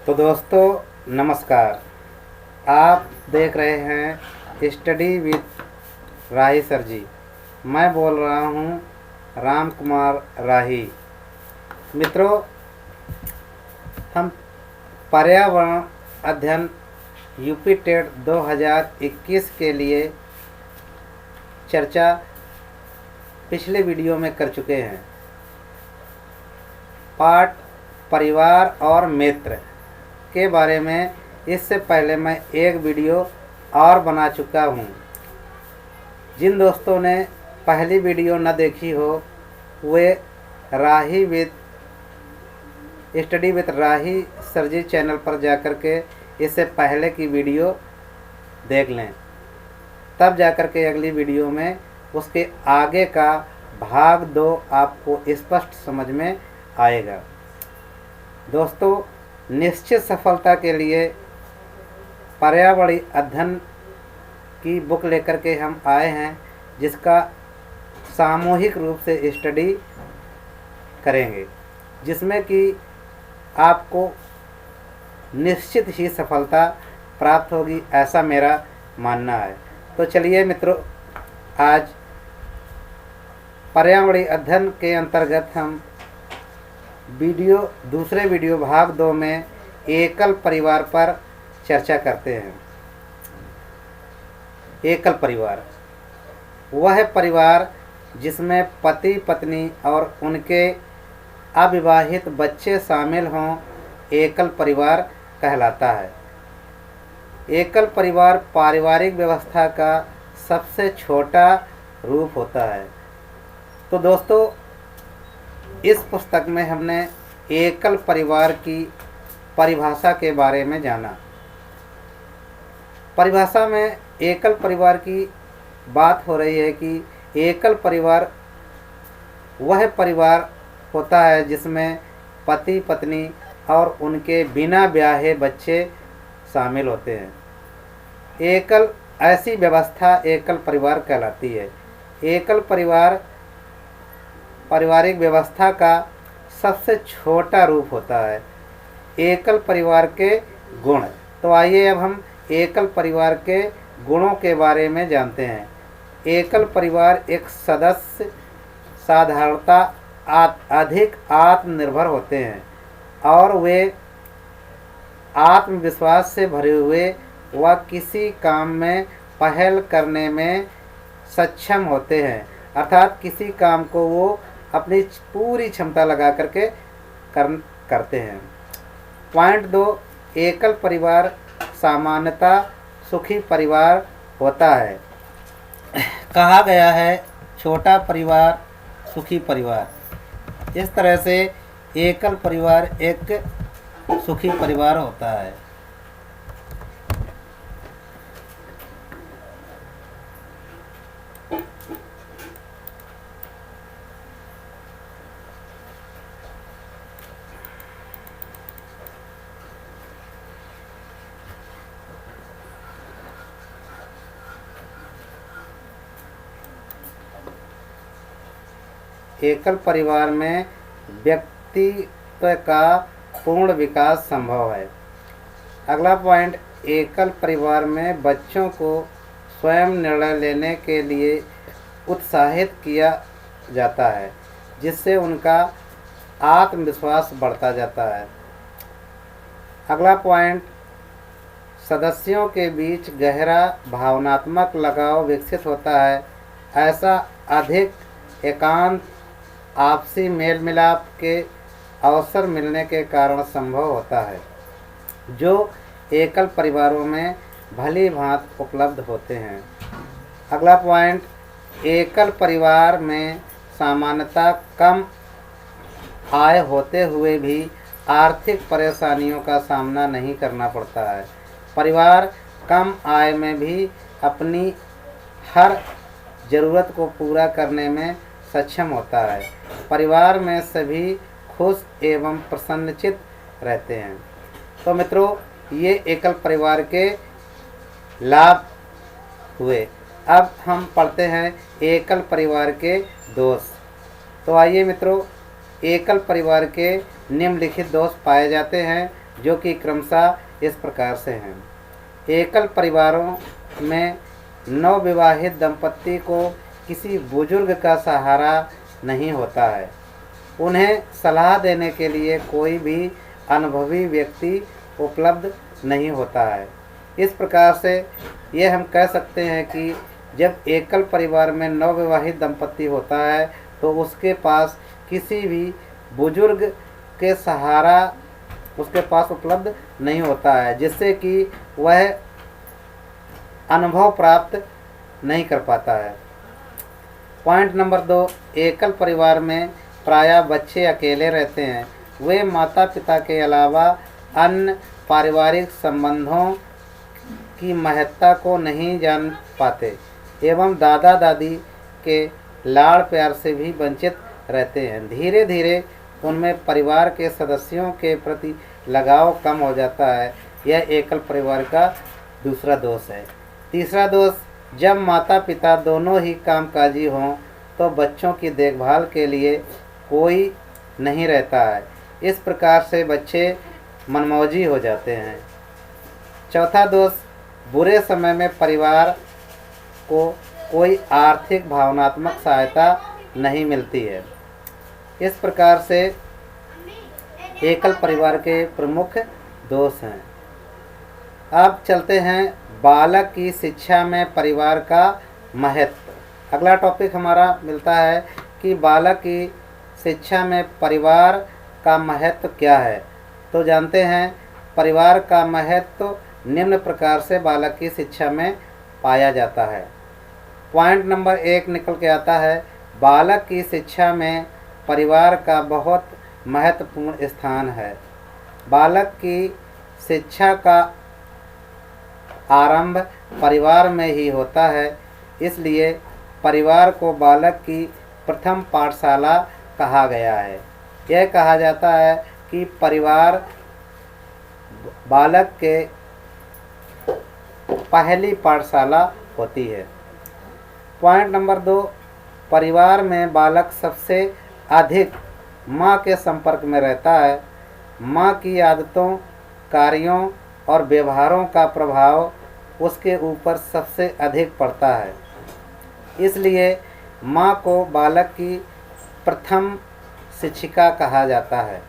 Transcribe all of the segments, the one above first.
तो दोस्तों नमस्कार। आप देख रहे हैं स्टडी विद राही सर जी। मैं बोल रहा हूँ राम कुमार राही। मित्रों, हम पर्यावरण अध्ययन यूपी टेट 2021 के लिए चर्चा पिछले वीडियो में कर चुके हैं। पाठ परिवार और मित्र के बारे में इससे पहले मैं एक वीडियो और बना चुका हूँ। जिन दोस्तों ने पहली वीडियो न देखी हो वे Rahi with study with Rahi sir ji channel पर जाकर के इससे पहले की वीडियो देख लें, तब जाकर के अगली वीडियो में उसके आगे का भाग 2 आपको स्पष्ट समझ में आएगा। दोस्तों, निश्चित सफलता के लिए पर्यावरणीय अध्ययन की बुक लेकर के हम आए हैं, जिसका सामूहिक रूप से स्टडी करेंगे, जिसमें कि आपको निश्चित ही सफलता प्राप्त होगी, ऐसा मेरा मानना है। तो चलिए मित्रों, आज पर्यावरणीय अध्ययन के अंतर्गत हम दूसरे वीडियो भाग 2 में एकल परिवार पर चर्चा करते हैं। एकल परिवार वह परिवार जिसमें पति पत्नी और उनके अविवाहित बच्चे शामिल हों, एकल परिवार कहलाता है। एकल परिवार पारिवारिक व्यवस्था का सबसे छोटा रूप होता है। तो दोस्तों, इस पुस्तक में हमने एकल परिवार की परिभाषा के बारे में जाना। परिभाषा में एकल परिवार की बात हो रही है कि एकल परिवार वह परिवार होता है जिसमें पति पत्नी और उनके बिना ब्याहे बच्चे शामिल होते हैं। ऐसी व्यवस्था एकल परिवार कहलाती है। एकल परिवार पारिवारिक व्यवस्था का सबसे छोटा रूप होता है। एकल परिवार के गुण। तो आइए अब हम एकल परिवार के गुणों के बारे में जानते हैं। एकल परिवार एक सदस्य साधारणता अधिक आत्मनिर्भर होते हैं और वे आत्मविश्वास से भरे हुए व किसी काम में पहल करने में सक्षम होते हैं, अर्थात किसी काम को वो अपनी पूरी क्षमता लगा करके करते हैं। पॉइंट 2, एकल परिवार सामान्यतः सुखी परिवार होता है। कहा गया है छोटा परिवार सुखी परिवार। इस तरह से एकल परिवार एक सुखी परिवार होता है। एकल परिवार में व्यक्तित्व का पूर्ण विकास संभव है। अगला पॉइंट, एकल परिवार में बच्चों को स्वयं निर्णय लेने के लिए उत्साहित किया जाता है, जिससे उनका आत्मविश्वास बढ़ता जाता है। अगला पॉइंट, सदस्यों के बीच गहरा भावनात्मक लगाव विकसित होता है। ऐसा अधिक एकांत आपसी मेल मिलाप के अवसर मिलने के कारण संभव होता है, जो एकल परिवारों में भली भांति उपलब्ध होते हैं। अगला पॉइंट, एकल परिवार में सामान्यतः कम आय होते हुए भी आर्थिक परेशानियों का सामना नहीं करना पड़ता है। परिवार कम आय में भी अपनी हर ज़रूरत को पूरा करने में सक्षम होता है। परिवार में सभी खुश एवं प्रसन्नचित्त रहते हैं। तो मित्रों, ये एकल परिवार के लाभ हुए। अब हम पढ़ते हैं एकल परिवार के दोष। तो आइए मित्रों, एकल परिवार के निम्नलिखित दोष पाए जाते हैं। जो कि क्रमशः इस प्रकार से हैं। एकल परिवारों में नवविवाहित दंपत्ति को किसी बुजुर्ग का सहारा नहीं होता है। उन्हें सलाह देने के लिए कोई भी अनुभवी व्यक्ति उपलब्ध नहीं होता है। इस प्रकार से ये हम कह सकते हैं कि जब एकल परिवार में नवविवाहित दंपत्ति होता है तो उसके पास किसी भी बुजुर्ग के सहारा उसके पास उपलब्ध नहीं होता है, जिससे कि वह अनुभव प्राप्त नहीं कर पाता है। पॉइंट नंबर 2, एकल परिवार में प्रायः बच्चे अकेले रहते हैं। वे माता पिता के अलावा अन्य पारिवारिक संबंधों की महत्ता को नहीं जान पाते एवं दादा दादी के लाड़ प्यार से भी वंचित रहते हैं। धीरे धीरे उनमें परिवार के सदस्यों के प्रति लगाव कम हो जाता है। यह एकल परिवार का दूसरा दोष है। तीसरा दोष, जब माता पिता दोनों ही कामकाजी हों तो बच्चों की देखभाल के लिए कोई नहीं रहता है। इस प्रकार से बच्चे मनमौजी हो जाते हैं। चौथा दोष, बुरे समय में परिवार को कोई आर्थिक भावनात्मक सहायता नहीं मिलती है। इस प्रकार से एकल परिवार के प्रमुख दोष हैं। अब चलते हैं बालक की शिक्षा में परिवार का महत्व। अगला टॉपिक हमारा मिलता है कि बालक की शिक्षा में परिवार का महत्व क्या है। तो जानते हैं परिवार का महत्व निम्न प्रकार से बालक की शिक्षा में पाया जाता है। पॉइंट नंबर 1 निकल के आता है, बालक की शिक्षा में परिवार का बहुत महत्वपूर्ण स्थान है। बालक की शिक्षा का आरंभ परिवार में ही होता है, इसलिए परिवार को बालक की प्रथम पाठशाला कहा गया है। यह कहा जाता है कि परिवार बालक के पहली पाठशाला होती है। पॉइंट नंबर 2, परिवार में बालक सबसे अधिक माँ के संपर्क में रहता है। माँ की आदतों, कार्यों और व्यवहारों का प्रभाव उसके ऊपर सबसे अधिक पड़ता है, इसलिए माँ को बालक की प्रथम शिक्षिका कहा जाता है।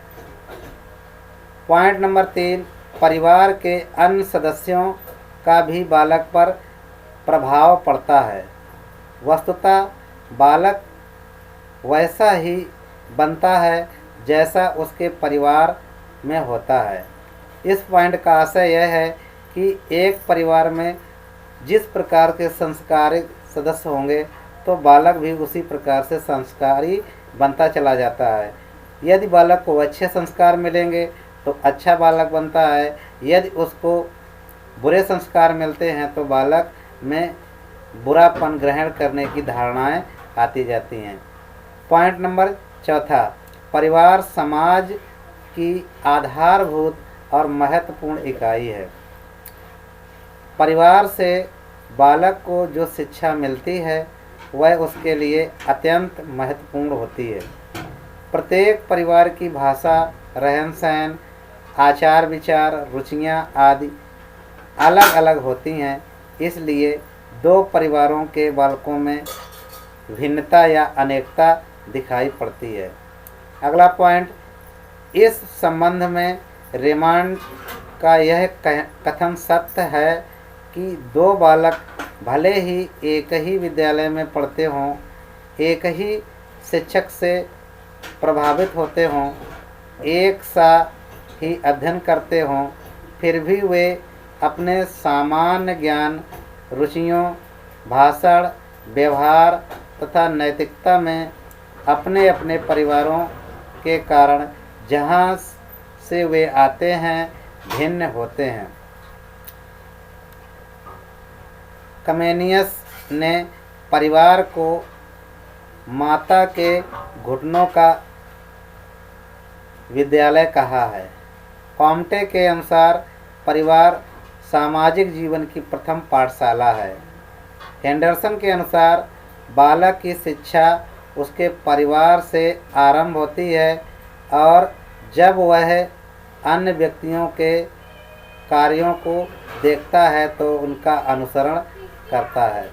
पॉइंट नंबर 3, परिवार के अन्य सदस्यों का भी बालक पर प्रभाव पड़ता है। वस्तुतः बालक वैसा ही बनता है जैसा उसके परिवार में होता है। इस पॉइंट का आशय यह है कि एक परिवार में जिस प्रकार के संस्कारी सदस्य होंगे तो बालक भी उसी प्रकार से संस्कारी बनता चला जाता है। यदि बालक को अच्छे संस्कार मिलेंगे तो अच्छा बालक बनता है, यदि उसको बुरे संस्कार मिलते हैं तो बालक में बुरापन ग्रहण करने की धारणाएं आती जाती हैं। पॉइंट नंबर 4, परिवार समाज की आधारभूत और महत्वपूर्ण इकाई है। परिवार से बालक को जो शिक्षा मिलती है वह उसके लिए अत्यंत महत्वपूर्ण होती है। प्रत्येक परिवार की भाषा, रहन सहन, आचार विचार, रुचियाँ आदि अलग अलग होती हैं, इसलिए दो परिवारों के बालकों में भिन्नता या अनेकता दिखाई पड़ती है। अगला पॉइंट, इस संबंध में रेमंड का यह कथन सत्य है कि दो बालक भले ही एक ही विद्यालय में पढ़ते हों, एक ही शिक्षक से प्रभावित होते हों, एक सा ही अध्ययन करते हों, फिर भी वे अपने सामान्य ज्ञान, रुचियों, भाषण, व्यवहार तथा नैतिकता में अपने अपने परिवारों के कारण जहाँ से वे आते हैं भिन्न होते हैं। कमेनियस ने परिवार को माता के घुटनों का विद्यालय कहा है। कॉम्टे के अनुसार परिवार सामाजिक जीवन की प्रथम पाठशाला है। हेंडरसन के अनुसार बालक की शिक्षा उसके परिवार से आरंभ होती है और जब वह अन्य व्यक्तियों के कार्यों को देखता है तो उनका अनुसरण करता है।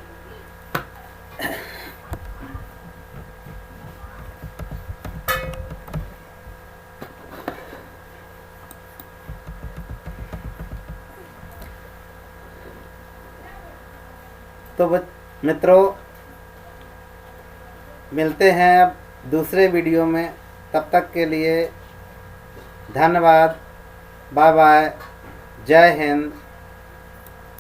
तो मित्रों, मिलते हैं अब दूसरे वीडियो में। तब तक के लिए धन्यवाद। Bye bye. जय हिंद।